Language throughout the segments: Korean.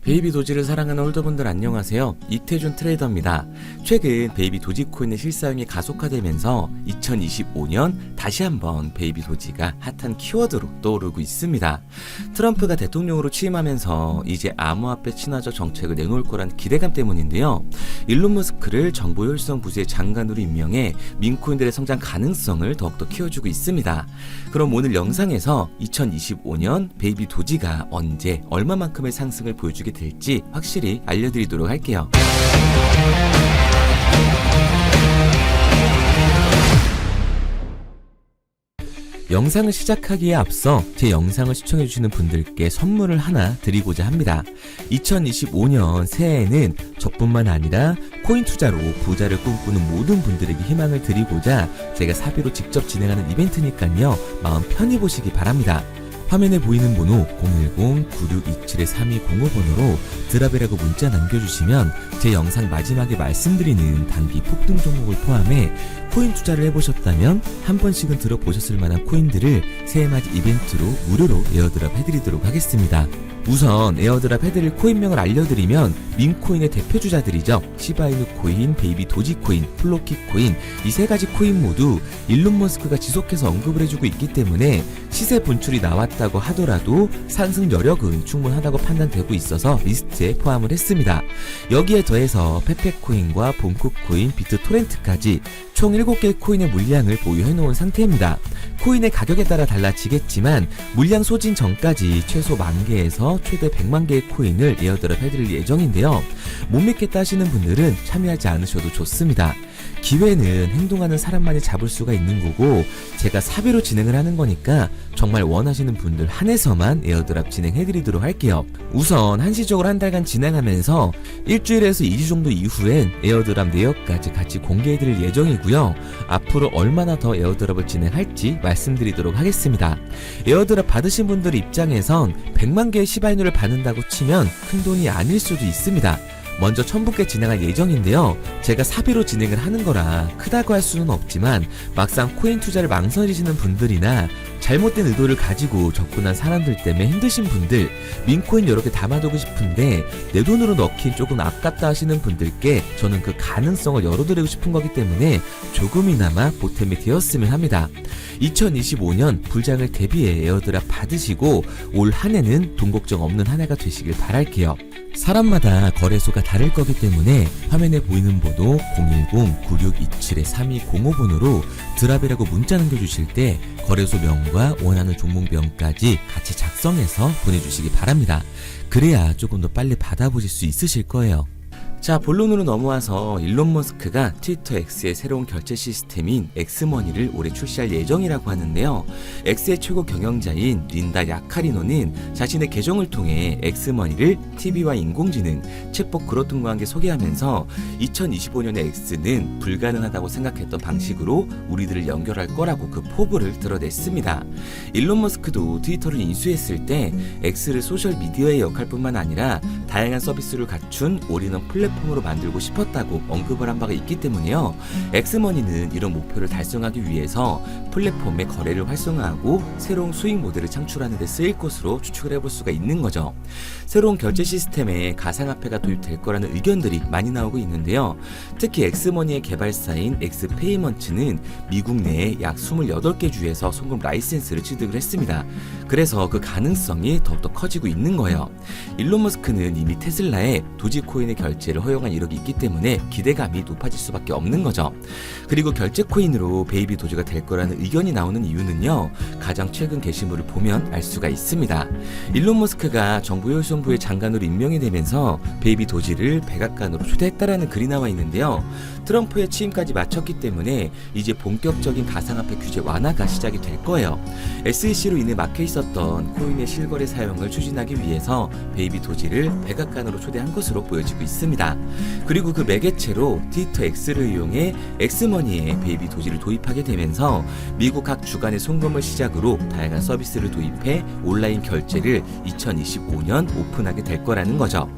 베이비 도지를 사랑하는 홀더분들 안녕하세요. 이태준 트레이더입니다. 최근 베이비 도지코인의 실사용이 가속화되면서 2025년 다시 한번 베이비 도지가 핫한 키워드로 떠오르고 있습니다. 트럼프가 대통령으로 취임하면서 이제 암호화폐 친화적 정책을 내놓을 거란 기대감 때문인데요. 일론 머스크를 정보 효율성 부서의 장관으로 임명해 민코인들의 성장 가능성을 더욱더 키워주고 있습니다. 그럼 오늘 영상에서 2025년 베이비 도지가 언제 얼마만큼의 상승을 보여주게 될지 확실히 알려드리도록 할게요. 영상을 시작하기에 앞서 제 영상을 시청해주시는 분들께 선물을 하나 드리고자 합니다. 2025년 새해에는 저뿐만 아니라 코인 투자로 부자를 꿈꾸는 모든 분들에게 희망을 드리고자 제가 사비로 직접 진행하는 이벤트니까요. 마음 편히 보시기 바랍니다. 화면에 보이는 번호 010-9627-3205번으로 드랍이라고 문자 남겨주시면 제 영상 마지막에 말씀드리는 단기 폭등 종목을 포함해 코인 투자를 해보셨다면 한 번씩은 들어보셨을 만한 코인들을 새해맞이 이벤트로 무료로 에어드랍 해드리도록 하겠습니다. 우선 에어드랍 해드릴 코인명을 알려드리면 민코인의 대표주자들이죠. 시바이누 코인, 베이비 도지코인, 플로키 코인 이 세 가지 코인 모두 일론 머스크가 지속해서 언급을 해주고 있기 때문에 시세 분출이 나왔다고 하더라도 상승 여력은 충분하다고 판단되고 있어서 리스트에 포함을 했습니다. 여기에 더해서 페페코인과 본코코인, 비트토렌트까지 총 7개의 코인의 물량을 보유해놓은 상태입니다. 코인의 가격에 따라 달라지겠지만 물량 소진 전까지 최소 10,000개에서 최대 100만 개의 코인을 에어드랍 해드릴 예정인데요. 못 믿겠다 하시는 분들은 참여하지 않으셔도 좋습니다. 기회는 행동하는 사람만이 잡을 수가 있는 거고 제가 사비로 진행을 하는 거니까 정말 원하시는 분들 한해서만 에어드랍 진행해드리도록 할게요. 우선 한시적으로 한 달간 진행하면서 일주일에서 2주 정도 이후엔 에어드랍 내역까지 같이 공개해드릴 예정이고요. 앞으로 얼마나 더 에어드랍을 진행할지 말씀드리도록 하겠습니다. 에어드랍 받으신 분들 입장에선 100만 개의 시바이누를 받는다고 치면 큰돈이 아닐 수도 있습니다. 먼저 1000분께 진행할 예정인데요. 제가 사비로 진행을 하는 거라 크다고 할 수는 없지만 막상 코인 투자를 망설이시는 분들이나 잘못된 의도를 가지고 접근한 사람들 때문에 힘드신 분들, 민코인 여러 개 담아두고 싶은데 내 돈으로 넣긴 조금 아깝다 하시는 분들께 저는 그 가능성을 열어드리고 싶은 거기 때문에 조금이나마 보탬이 되었으면 합니다. 2025년 불장을 대비해 에어드랍 받으시고 올 한 해는 돈 걱정 없는 한 해가 되시길 바랄게요. 사람마다 거래소가 다를 거기 때문에 화면에 보이는 번호 010-9627-3205번으로 드랍이라고 문자 남겨주실 때 거래소명과 원하는 종목명까지 같이 작성해서 보내주시기 바랍니다. 그래야 조금 더 빨리 받아보실 수 있으실 거예요. 자, 본론으로 넘어와서 일론 머스크가 트위터 X의 새로운 결제 시스템인 엑스머니를 올해 출시할 예정이라고 하는데요. X의 최고 경영자인 린다 야카리노는 자신의 계정을 통해 엑스머니를 TV와 인공지능, 챗봇 그것 등과 함께 소개하면서 2025년에 X는 불가능하다고 생각했던 방식으로 우리들을 연결할 거라고 그 포부를 드러냈습니다. 일론 머스크도 트위터를 인수했을 때 X를 소셜미디어의 역할뿐만 아니라 다양한 서비스를 갖춘 올인원 플랫폼으로 만들고 싶었다고 언급을 한 바가 있기 때문에요. 엑스머니는 이런 목표를 달성하기 위해서 플랫폼의 거래를 활성화하고 새로운 수익 모델을 창출하는 데 쓰일 것으로 추측을 해볼 수가 있는 거죠. 새로운 결제 시스템에 가상화폐가 도입될 거라는 의견들이 많이 나오고 있는데요. 특히 엑스머니의 개발사인 엑스페이먼츠는 미국 내에 약 28개 주에서 송금 라이센스를 취득을 했습니다. 그래서 그 가능성이 더욱더 커지고 있는 거예요. 일론 머스크는 이미 테슬라에 도지코인의 결제를 허용한 이력이 있기 때문에 기대감이 높아질 수밖에 없는 거죠. 그리고 결제 코인으로 베이비 도지가 될 거라는 의견이 나오는 이유는요. 가장 최근 게시물을 보면 알 수가 있습니다. 일론 머스크가 정보효율성부의 장관으로 임명이 되면서 베이비 도지를 백악관으로 초대했다라는 글이 나와 있는데요. 트럼프의 취임까지 마쳤기 때문에 이제 본격적인 가상화폐 규제 완화가 시작이 될 거예요. SEC로 인해 막혀 있었던 코인의 실거래 사용을 추진하기 위해서 베이비 도지를 백악관으로 초대한 것으로 보여지고 있습니다. 그리고 그 매개체로 트위터 X를 이용해 엑스머니에 베이비 도지를 도입하게 되면서 미국 각 주간의 송금을 시작으로 다양한 서비스를 도입해 온라인 결제를 2025년 오픈하게 될 거라는 거죠.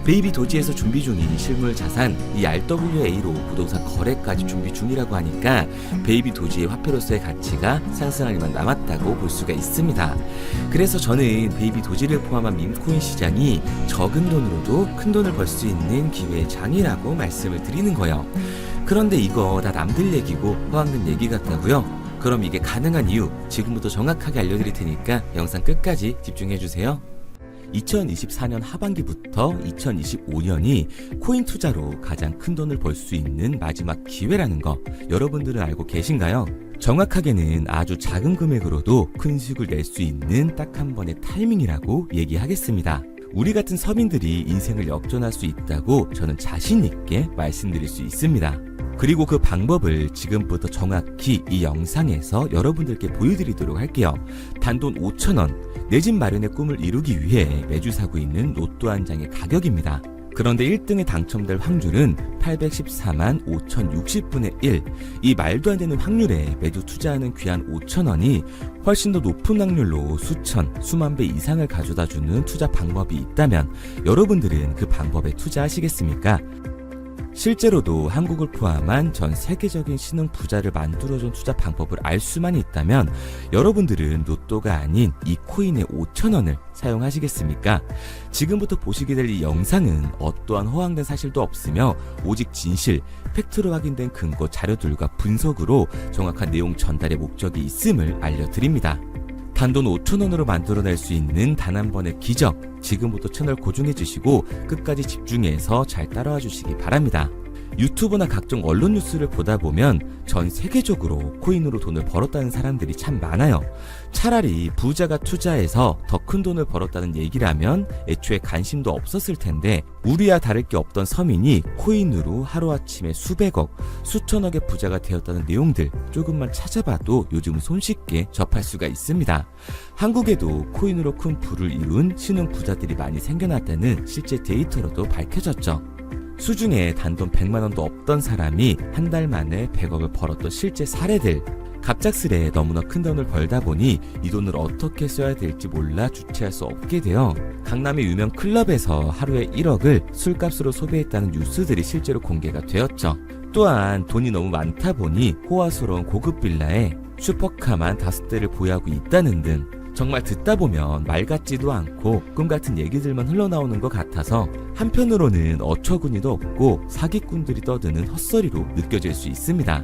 베이비 도지에서 준비 중인 실물 자산 이 RWA로 부동산 거래까지 준비 중이라고 하니까 베이비 도지의 화폐로서의 가치가 상승할 일만 남았다고 볼 수가 있습니다. 그래서 저는 베이비 도지를 포함한 밈코인 시장이 적은 돈으로도 큰 돈을 벌 수 있는 기회의 장이라고 말씀을 드리는 거예요. 그런데 이거 다 남들 얘기고 허황된 얘기 같다고요? 그럼 이게 가능한 이유 지금부터 정확하게 알려드릴 테니까 영상 끝까지 집중해주세요. 2024년 하반기부터 2025년이 코인 투자로 가장 큰 돈을 벌 수 있는 마지막 기회라는 거 여러분들은 알고 계신가요? 정확하게는 아주 작은 금액으로도 큰 수익을 낼 수 있는 딱 한 번의 타이밍이라고 얘기하겠습니다. 우리 같은 서민들이 인생을 역전할 수 있다고 저는 자신 있게 말씀드릴 수 있습니다. 그리고 그 방법을 지금부터 정확히 이 영상에서 여러분들께 보여드리도록 할게요. 단돈 5,000원, 내 집 마련의 꿈을 이루기 위해 매주 사고 있는 로또 한 장의 가격입니다. 그런데 1등에 당첨될 확률은 814만 5060분의 1. 이 말도 안 되는 확률에 매주 투자하는 귀한 5,000원이 훨씬 더 높은 확률로 수천, 수만 배 이상을 가져다주는 투자 방법이 있다면 여러분들은 그 방법에 투자하시겠습니까? 실제로도 한국을 포함한 전 세계적인 신흥 부자를 만들어준 투자 방법을 알 수만 있다면 여러분들은 로또가 아닌 이 코인의 5,000원을 사용하시겠습니까? 지금부터 보시게 될 이 영상은 어떠한 허황된 사실도 없으며 오직 진실, 팩트로 확인된 근거 자료들과 분석으로 정확한 내용 전달의 목적이 있음을 알려드립니다. 단돈 5,000원으로 만들어낼 수 있는 단 한 번의 기적, 지금부터 채널 고정해 주시고 끝까지 집중해서 잘 따라와 주시기 바랍니다. 유튜브나 각종 언론 뉴스를 보다 보면 전 세계적으로 코인으로 돈을 벌었다는 사람들이 참 많아요. 차라리 부자가 투자해서 더 큰 돈을 벌었다는 얘기라면 애초에 관심도 없었을 텐데 우리와 다를 게 없던 서민이 코인으로 하루아침에 수백억, 수천억의 부자가 되었다는 내용들 조금만 찾아봐도 요즘 손쉽게 접할 수가 있습니다. 한국에도 코인으로 큰 부를 이룬 신흥 부자들이 많이 생겨났다는 실제 데이터로도 밝혀졌죠. 수중에 단돈 100만원도 없던 사람이 한 달 만에 100억을 벌었던 실제 사례들. 갑작스레 너무나 큰 돈을 벌다 보니 이 돈을 어떻게 써야 될지 몰라 주체할 수 없게 되어 강남의 유명 클럽에서 하루에 1억을 술값으로 소비했다는 뉴스들이 실제로 공개가 되었죠. 또한 돈이 너무 많다 보니 호화스러운 고급 빌라에 슈퍼카만 5대를 보유하고 있다는 등 정말 듣다 보면 말 같지도 않고 꿈 같은 얘기들만 흘러나오는 것 같아서 한편으로는 어처구니도 없고 사기꾼들이 떠드는 헛소리로 느껴질 수 있습니다.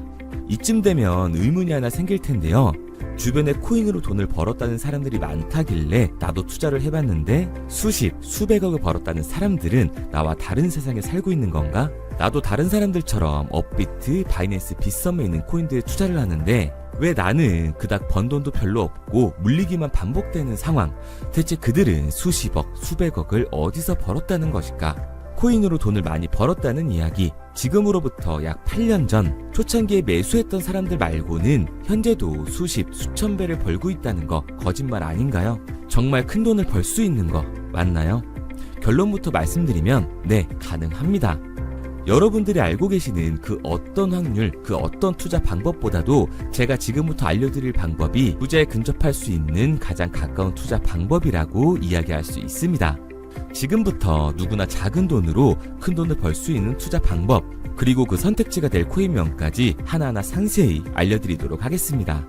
이쯤 되면 의문이 하나 생길 텐데요. 주변에 코인으로 돈을 벌었다는 사람들이 많다길래 나도 투자를 해봤는데 수십, 수백억을 벌었다는 사람들은 나와 다른 세상에 살고 있는 건가? 나도 다른 사람들처럼 업비트, 바이낸스, 빗썸에 있는 코인들에 투자를 하는데 왜 나는 그닥 번 돈도 별로 없고 물리기만 반복되는 상황? 대체 그들은 수십억, 수백억을 어디서 벌었다는 것일까? 코인으로 돈을 많이 벌었다는 이야기, 지금으로부터 약 8년 전 초창기에 매수했던 사람들 말고는 현재도 수십, 수천 배를 벌고 있다는 거 거짓말 아닌가요? 정말 큰 돈을 벌 수 있는 거 맞나요? 결론부터 말씀드리면 네, 가능합니다. 여러분들이 알고 계시는 그 어떤 확률, 그 어떤 투자 방법보다도 제가 지금부터 알려드릴 방법이 부자에 근접할 수 있는 가장 가까운 투자 방법이라고 이야기할 수 있습니다. 지금부터 누구나 작은 돈으로 큰 돈을 벌 수 있는 투자 방법, 그리고 그 선택지가 될 코인명까지 하나하나 상세히 알려드리도록 하겠습니다.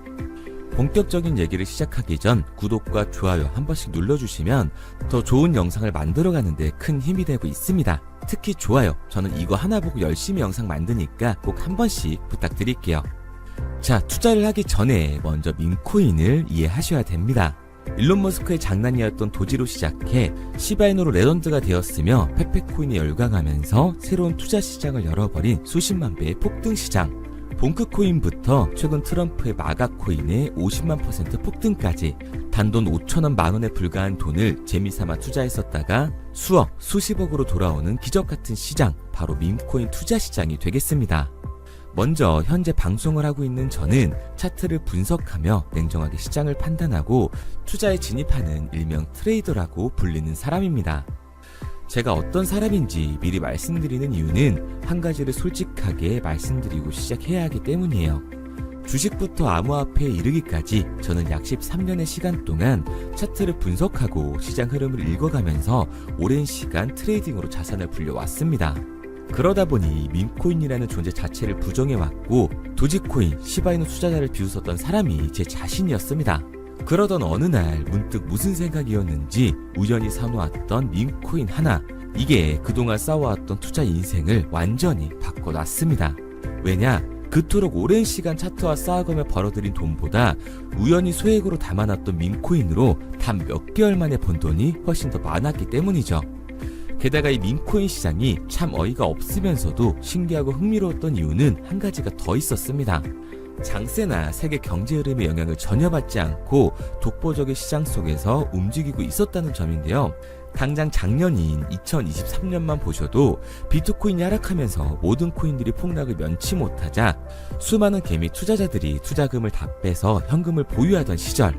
본격적인 얘기를 시작하기 전 구독과 좋아요 한 번씩 눌러주시면 더 좋은 영상을 만들어가는 데 큰 힘이 되고 있습니다. 특히 좋아요, 저는 이거 하나 보고 열심히 영상 만드니까 꼭 한 번씩 부탁드릴게요. 자, 투자를 하기 전에 먼저 밈코인을 이해하셔야 됩니다. 일론 머스크의 장난이었던 도지로 시작해 시바이누로 레전드가 되었으며 페페코인에 열광하면서 새로운 투자 시장을 열어버린 수십만 배의 폭등 시장. 봉크코인부터 최근 트럼프의 마가코인의 50만% 폭등까지 단돈 5천원 만원에 불과한 돈을 재미삼아 투자했었다가 수억, 수십억으로 돌아오는 기적같은 시장, 바로 밈코인 투자 시장이 되겠습니다. 먼저 현재 방송을 하고 있는 저는 차트를 분석하며 냉정하게 시장을 판단하고 투자에 진입하는 일명 트레이더라고 불리는 사람입니다. 제가 어떤 사람인지 미리 말씀드리는 이유는 한 가지를 솔직하게 말씀드리고 시작해야 하기 때문이에요. 주식부터 암호화폐에 이르기까지 저는 약 13년의 시간 동안 차트를 분석하고 시장 흐름을 읽어가면서 오랜 시간 트레이딩으로 자산을 불려왔습니다. 그러다 보니 밈코인이라는 존재 자체를 부정해왔고 도지코인, 시바이누 투자자를 비웃었던 사람이 제 자신이었습니다. 그러던 어느 날 문득 무슨 생각이었는지 우연히 사놓았던 밈코인 하나, 이게 그동안 쌓아왔던 투자 인생을 완전히 바꿔놨습니다. 왜냐? 그토록 오랜 시간 차트와 쌓아가며 벌어들인 돈보다 우연히 소액으로 담아놨던 밈코인으로 단 몇 개월 만에 번 돈이 훨씬 더 많았기 때문이죠. 게다가 이 밈코인 시장이 참 어이가 없으면서도 신기하고 흥미로웠던 이유는 한 가지가 더 있었습니다. 장세나 세계 경제 흐름의 영향을 전혀 받지 않고 독보적인 시장 속에서 움직이고 있었다는 점인데요. 당장 작년인 2023년만 보셔도 비트코인이 하락하면서 모든 코인들이 폭락을 면치 못하자 수많은 개미 투자자들이 투자금을 다 빼서 현금을 보유하던 시절,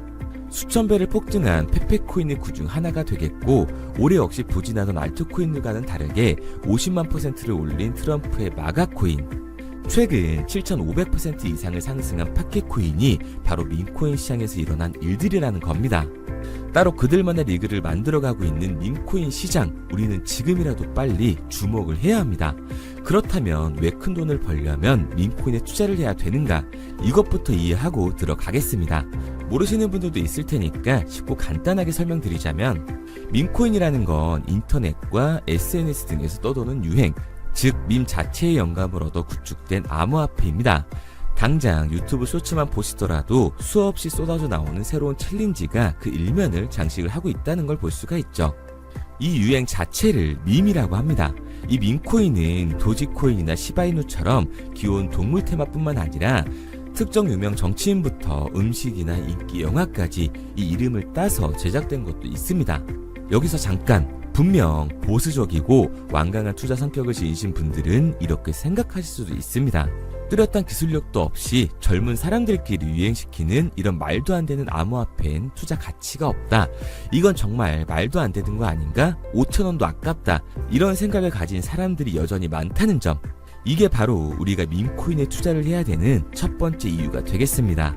수천 배를 폭등한 페페코인이 그중 하나가 되겠고, 올해 역시 부진하던 알트코인들과는 다르게 50만 %를 올린 트럼프의 마가코인, 최근 7,500% 이상을 상승한 파켓코인이 바로 밈코인 시장에서 일어난 일들이라는 겁니다. 따로 그들만의 리그를 만들어가고 있는 밈코인 시장, 우리는 지금이라도 빨리 주목을 해야 합니다. 그렇다면 왜 큰 돈을 벌려면 밈코인에 투자를 해야 되는가? 이것부터 이해하고 들어가겠습니다. 모르시는 분들도 있을 테니까 쉽고 간단하게 설명드리자면, 밈코인이라는 건 인터넷과 SNS 등에서 떠도는 유행, 즉 밈 자체의 영감을 얻어 구축된 암호화폐입니다. 당장 유튜브 쇼츠만 보시더라도 수없이 쏟아져 나오는 새로운 챌린지가 그 일면을 장식을 하고 있다는 걸 볼 수가 있죠. 이 유행 자체를 밈이라고 합니다. 이 밈코인은 도지코인이나 시바이누처럼 귀여운 동물 테마뿐만 아니라 특정 유명 정치인부터 음식이나 인기 영화까지 이 이름을 따서 제작된 것도 있습니다. 여기서 잠깐, 분명 보수적이고 완강한 투자 성격을 지니신 분들은 이렇게 생각하실 수도 있습니다. 뚜렷한 기술력도 없이 젊은 사람들끼리 유행시키는 이런 말도 안 되는 암호화폐엔 투자 가치가 없다. 이건 정말 말도 안 되는 거 아닌가? 5,000원도 아깝다. 이런 생각을 가진 사람들이 여전히 많다는 점. 이게 바로 우리가 밈코인에 투자를 해야 되는 첫 번째 이유가 되겠습니다.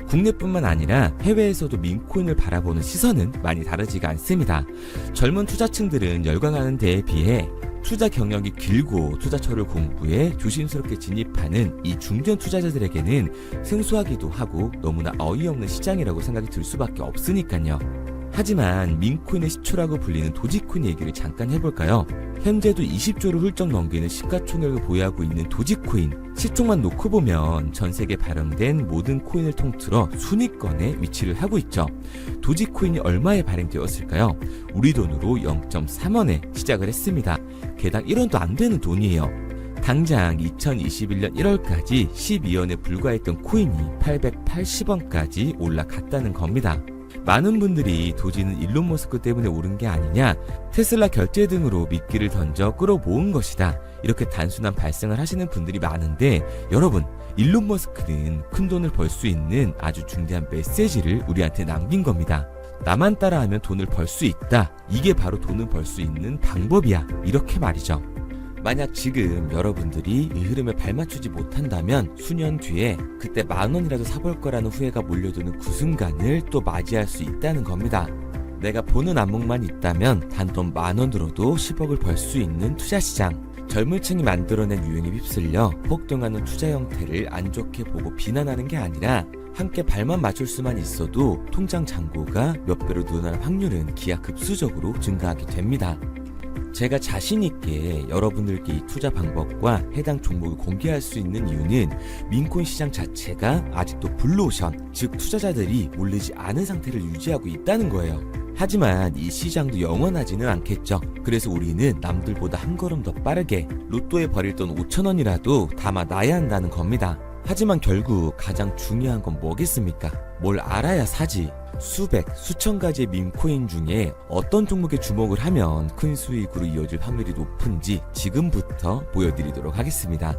국내뿐만 아니라 해외에서도 밈코인을 바라보는 시선은 많이 다르지가 않습니다. 젊은 투자층들은 열광하는 데에 비해 투자 경력이 길고 투자처를 공부해 조심스럽게 진입하는 이 중견 투자자들에게는 생소하기도 하고 너무나 어이없는 시장이라고 생각이 들 수밖에 없으니까요. 하지만 밈코인의 시초라고 불리는 도지코인 얘기를 잠깐 해볼까요? 현재도 20조를 훌쩍 넘기는 시가총액을 보유하고 있는 도지코인, 시총만 놓고 보면 전 세계 발행된 모든 코인을 통틀어 순위권에 위치를 하고 있죠. 도지코인이 얼마에 발행되었을까요? 우리 돈으로 0.3원에 시작을 했습니다. 개당 1원도 안 되는 돈이에요. 당장 2021년 1월까지 12원에 불과했던 코인이 880원까지 올라갔다는 겁니다. 많은 분들이 도지는 일론 머스크 때문에 오른 게 아니냐, 테슬라 결제 등으로 미끼를 던져 끌어모은 것이다, 이렇게 단순한 발상을 하시는 분들이 많은데, 여러분, 일론 머스크는 큰 돈을 벌 수 있는 아주 중대한 메시지를 우리한테 남긴 겁니다. 나만 따라하면 돈을 벌 수 있다. 이게 바로 돈을 벌 수 있는 방법이야. 이렇게 말이죠. 만약 지금 여러분들이 이 흐름에 발맞추지 못한다면 수년 뒤에 그때 10,000원이라도 사볼 거라는 후회가 몰려드는 그 순간을 또 맞이할 수 있다는 겁니다. 내가 보는 안목만 있다면 단돈 10,000원 들어도 10억을 벌 수 있는 투자시장. 젊은 층이 만들어낸 유행에 휩쓸려 폭등하는 투자 형태를 안 좋게 보고 비난하는 게 아니라 함께 발만 맞출 수만 있어도 통장 잔고가 몇 배로 늘어날 확률은 기하급수적으로 증가하게 됩니다. 제가 자신있게 여러분들께 이 투자 방법과 해당 종목을 공개할 수 있는 이유는 밈코인 시장 자체가 아직도 블루오션, 즉 투자자들이 몰리지 않은 상태를 유지하고 있다는 거예요. 하지만 이 시장도 영원하지는 않겠죠. 그래서 우리는 남들보다 한 걸음 더 빠르게 로또에 버릴 돈 5,000원이라도 담아놔야 한다는 겁니다. 하지만 결국 가장 중요한 건 뭐겠습니까? 뭘 알아야 사지. 수백, 수천 가지의 밈코인 중에 어떤 종목에 주목을 하면 큰 수익으로 이어질 확률이 높은지 지금부터 보여드리도록 하겠습니다.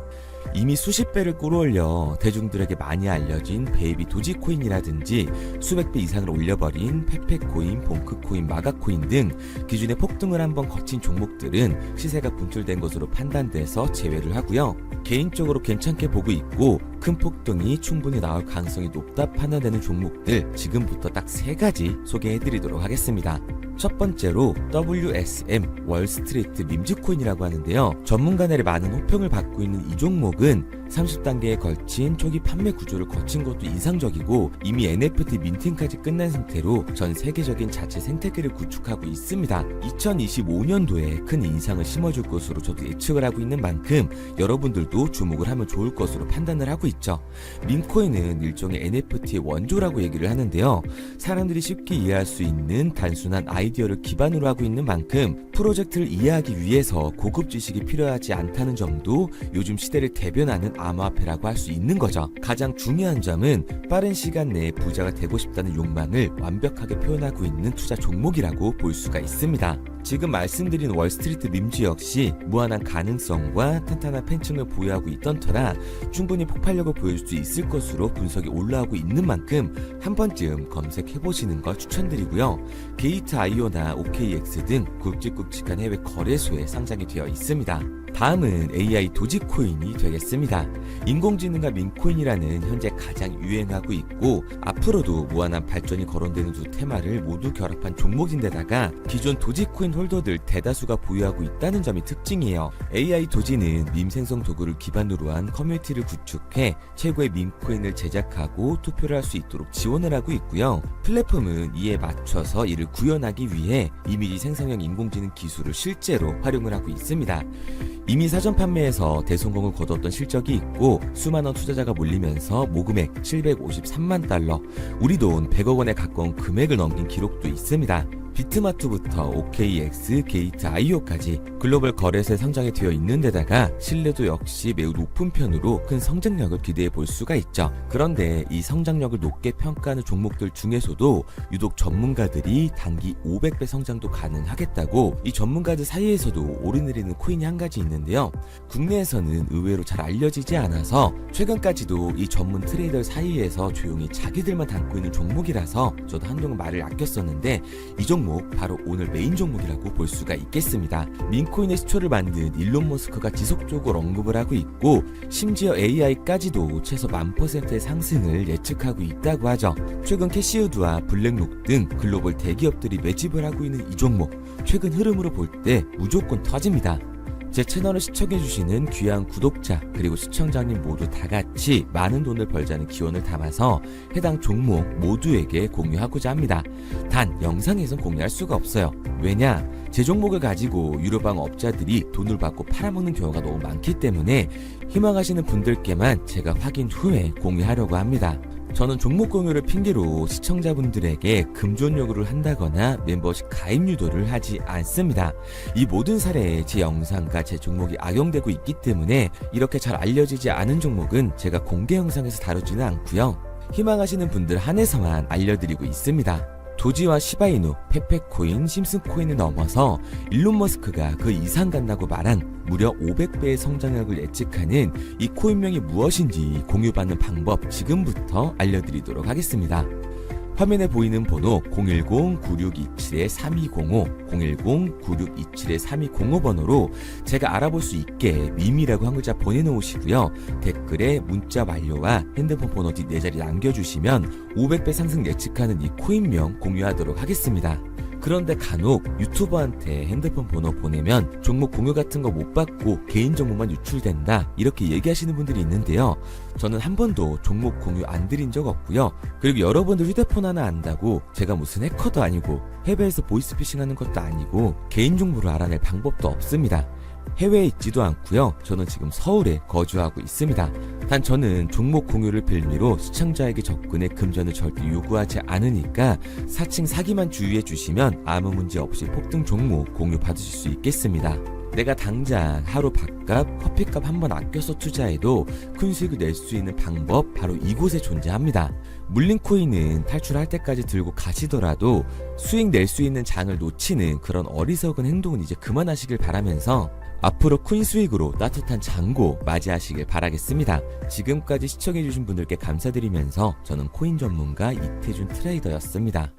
이미 수십 배를 끌어올려 대중들에게 많이 알려진 베이비 도지코인이라든지 수백 배 이상을 올려버린 페페코인, 봉크코인, 마가코인 등 기존의 폭등을 한번 거친 종목들은 시세가 분출된 것으로 판단돼서 제외를 하고요. 개인적으로 괜찮게 보고 있고 큰 폭등이 충분히 나올 가능성이 높다 판단되는 종목들 지금부터 딱 3가지 소개해드리도록 하겠습니다. 첫 번째로 WSM 월스트리트 밈즈코인이라고 하는데요. 전문가들의 많은 호평을 받고 있는 이 종목은 30단계에 걸친 초기 판매 구조를 거친 것도 인상적이고 이미 NFT 민팅까지 끝난 상태로 전 세계적인 자체 생태계를 구축하고 있습니다. 2025년도에 큰 인상을 심어줄 것으로 저도 예측을 하고 있는 만큼 여러분들도 주목을 하면 좋을 것으로 판단을 하고 있죠. 밈코인은 일종의 NFT의 원조라고 얘기를 하는데요. 사람들이 쉽게 이해할 수 있는 단순한 아이디어를 기반으로 하고 있는 만큼 프로젝트를 이해하기 위해서 고급 지식이 필요하지 않다는 점도 요즘 시대를 대변하는 암호화폐라고 할 수 있는 거죠. 가장 중요한 점은 빠른 시간 내에 부자가 되고 싶다는 욕망을 완벽하게 표현하고 있는 투자 종목이라고 볼 수가 있습니다. 지금 말씀드린 월스트리트 밈즈 역시 무한한 가능성과 탄탄한 팬층을 보유하고 있던 터라 충분히 폭발력을 보여줄 수 있을 것으로 분석이 올라오고 있는 만큼 한 번쯤 검색해보시는 걸 추천드리고요. 게이트.io나 OKX 등 굵직굵직한 해외 거래소에 상장이 되어 있습니다. 다음은 AI 도지코인이 되겠습니다. 인공지능과 밈코인이라는 현재 가장 유행하고 있고 앞으로도 무한한 발전이 거론되는 두 테마를 모두 결합한 종목인데다가 기존 도지코인 홀더들 대다수가 보유하고 있다는 점이 특징이에요. AI 도지는 밈 생성 도구를 기반으로 한 커뮤니티를 구축해 최고의 밈코인을 제작하고 투표를 할 수 있도록 지원을 하고 있고요. 플랫폼은 이에 맞춰서 이를 구현하기 위해 이미지 생성형 인공지능 기술을 실제로 활용을 하고 있습니다. 이미 사전 판매에서 대성공을 거뒀던 실적이 있고 수많은 투자자가 몰리면서 모금액 753만 달러, 우리 돈 100억 원에 가까운 금액을 넘긴 기록도 있습니다. 비트마트부터 OKX, 게이트.io까지 글로벌 거래소에 상장이 되어 있는 데다가 신뢰도 역시 매우 높은 편으로 큰 성장력을 기대해 볼 수가 있죠. 그런데 이 성장력을 높게 평가하는 종목들 중에서도 유독 전문가들이 단기 500배 성장도 가능하겠다고 이 전문가들 사이에서도 오르내리는 코인이 한 가지 있는데요. 국내에서는 의외로 잘 알려지지 않아서 최근까지도 이 전문 트레이더 사이에서 조용히 자기들만 담고 있는 종목이라서 저도 한동안 말을 아꼈었는데 이 종목 바로 오늘 메인 종목이라고 볼 수가 있겠습니다. 밈코인의 시초를 만든 일론 머스크가 지속적으로 언급을 하고 있고 심지어 AI까지도 최소 1000%의 상승을 예측하고 있다고 하죠. 최근 캐시우드와 블랙록 등 글로벌 대기업들이 매집을 하고 있는 이 종목 최근 흐름으로 볼 때 무조건 터집니다. 제 채널을 시청해주시는 귀한 구독자 그리고 시청자님 모두 다같이 많은 돈을 벌자는 기원을 담아서 해당 종목 모두에게 공유하고자 합니다. 단 영상에선 공유할 수가 없어요. 왜냐? 제 종목을 가지고 유료방 업자들이 돈을 받고 팔아먹는 경우가 너무 많기 때문에 희망하시는 분들께만 제가 확인 후에 공유하려고 합니다. 저는 종목 공유를 핑계로 시청자분들에게 금전 요구를 한다거나 멤버십 가입 유도를 하지 않습니다. 이 모든 사례에 제 영상과 제 종목이 악용되고 있기 때문에 이렇게 잘 알려지지 않은 종목은 제가 공개 영상에서 다루지는 않고요. 희망하시는 분들 한해서만 알려드리고 있습니다. 도지와 시바이누, 페페코인, 심슨코인을 넘어서 일론 머스크가 그 이상 간다고 말한 무려 500배의 성장력을 예측하는 이 코인명이 무엇인지 공유받는 방법 지금부터 알려드리도록 하겠습니다. 화면에 보이는 번호 010-9627-3205, 010-9627-3205 번호로 제가 알아볼 수 있게 밈이라고 한 글자 보내놓으시고요. 댓글에 문자 완료와 핸드폰 번호 뒤 4자리 남겨주시면 500배 상승 예측하는 이 코인명 공유하도록 하겠습니다. 그런데 간혹 유튜버한테 핸드폰 번호 보내면 종목 공유 같은 거 못 받고 개인정보만 유출된다 이렇게 얘기하시는 분들이 있는데요. 저는 한 번도 종목 공유 안 드린 적 없고요. 그리고 여러분들 휴대폰 하나 안다고 제가 무슨 해커도 아니고 해외에서 보이스피싱 하는 것도 아니고 개인정보를 알아낼 방법도 없습니다. 해외에 있지도 않고요. 저는 지금 서울에 거주하고 있습니다. 단 저는 종목 공유를 빌미로 시청자에게 접근해 금전을 절대 요구하지 않으니까 사칭 사기만 주의해 주시면 아무 문제 없이 폭등 종목 공유 받으실 수 있겠습니다. 내가 당장 하루 밥값, 커피값 한번 아껴서 투자해도 큰 수익을 낼 수 있는 방법 바로 이곳에 존재합니다. 물린 코인은 탈출할 때까지 들고 가시더라도 수익 낼 수 있는 장을 놓치는 그런 어리석은 행동은 이제 그만하시길 바라면서 앞으로 코인 수익으로 따뜻한 장고 맞이하시길 바라겠습니다. 지금까지 시청해주신 분들께 감사드리면서 저는 코인 전문가 이태준 트레이더였습니다.